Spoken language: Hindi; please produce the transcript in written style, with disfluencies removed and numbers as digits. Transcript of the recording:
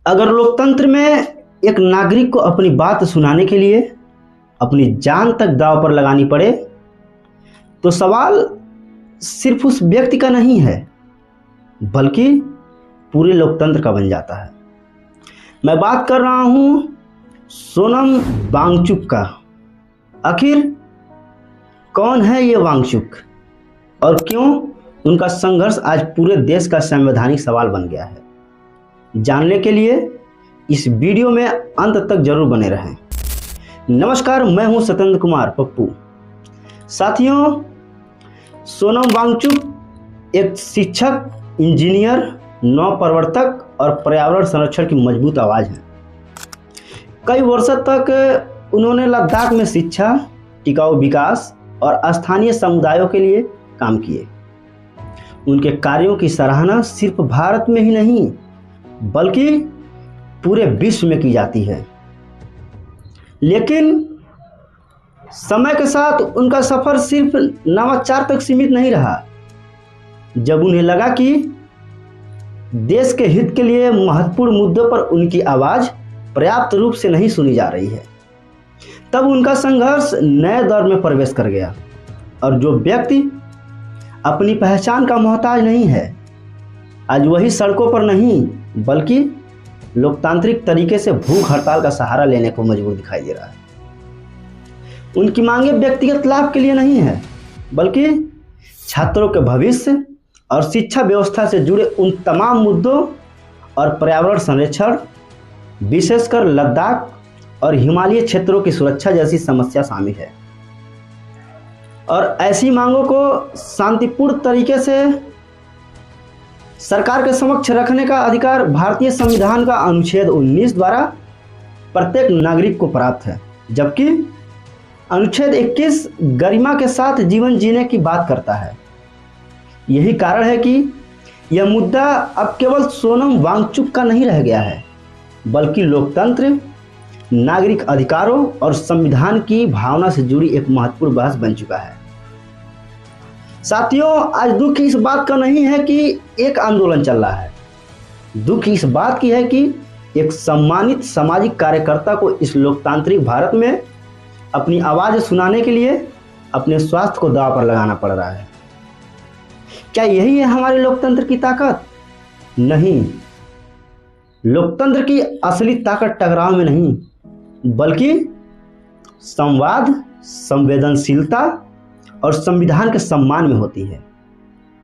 अगर लोकतंत्र में एक नागरिक को अपनी बात सुनाने के लिए अपनी जान तक दांव पर लगानी पड़े तो सवाल सिर्फ उस व्यक्ति का नहीं है बल्कि पूरे लोकतंत्र का बन जाता है। मैं बात कर रहा हूं सोनम वांगचुक का। आखिर कौन है ये वांगचुक और क्यों उनका संघर्ष आज पूरे देश का संवैधानिक सवाल बन गया है? जानने के लिए इस वीडियो में अंत तक जरूर बने रहें। नमस्कार, मैं हूं सत्येंद्र कुमार पप्पू। साथियों, सोनम वांगचुक एक शिक्षक, इंजीनियर, नौ प्रवर्तक और पर्यावरण संरक्षण की मजबूत आवाज़ है। कई वर्षों तक उन्होंने लद्दाख में शिक्षा, टिकाऊ विकास और स्थानीय समुदायों के लिए काम किए। उनके कार्यों की सराहना सिर्फ भारत में ही नहीं बल्कि पूरे विश्व में की जाती है। लेकिन समय के साथ उनका सफर सिर्फ नवाचार तक सीमित नहीं रहा। जब उन्हें लगा कि देश के हित के लिए महत्वपूर्ण मुद्दों पर उनकी आवाज़ पर्याप्त रूप से नहीं सुनी जा रही है, तब उनका संघर्ष नए दौर में प्रवेश कर गया। और जो व्यक्ति अपनी पहचान का मोहताज नहीं है, आज वही सड़कों पर नहीं बल्कि लोकतांत्रिक तरीके से भूख हड़ताल का सहारा लेने को मजबूर दिखाई दे रहा है। उनकी मांगे व्यक्तिगत लाभ के लिए नहीं है बल्कि छात्रों के भविष्य और शिक्षा व्यवस्था से जुड़े उन तमाम मुद्दों और पर्यावरण संरक्षण, विशेषकर लद्दाख और हिमालयी क्षेत्रों की सुरक्षा जैसी समस्या शामिल है। और ऐसी मांगों को शांतिपूर्ण तरीके से सरकार के समक्ष रखने का अधिकार भारतीय संविधान का अनुच्छेद 19 द्वारा प्रत्येक नागरिक को प्राप्त है, जबकि अनुच्छेद 21 गरिमा के साथ जीवन जीने की बात करता है। यही कारण है कि यह मुद्दा अब केवल सोनम वांगचुक का नहीं रह गया है बल्कि लोकतंत्र, नागरिक अधिकारों और संविधान की भावना से जुड़ी एक महत्वपूर्ण बहस बन चुका है। साथियों, आज दुख इस बात का नहीं है कि एक आंदोलन चल रहा है। दुख इस बात की है कि एक सम्मानित सामाजिक कार्यकर्ता को इस लोकतांत्रिक भारत में अपनी आवाज़ सुनाने के लिए अपने स्वास्थ्य को दांव पर लगाना पड़ रहा है। क्या यही है हमारे लोकतंत्र की ताकत? नहीं, लोकतंत्र की असली ताकत टकराव में नहीं बल्कि संवाद, संवेदनशीलता और संविधान के सम्मान में होती है।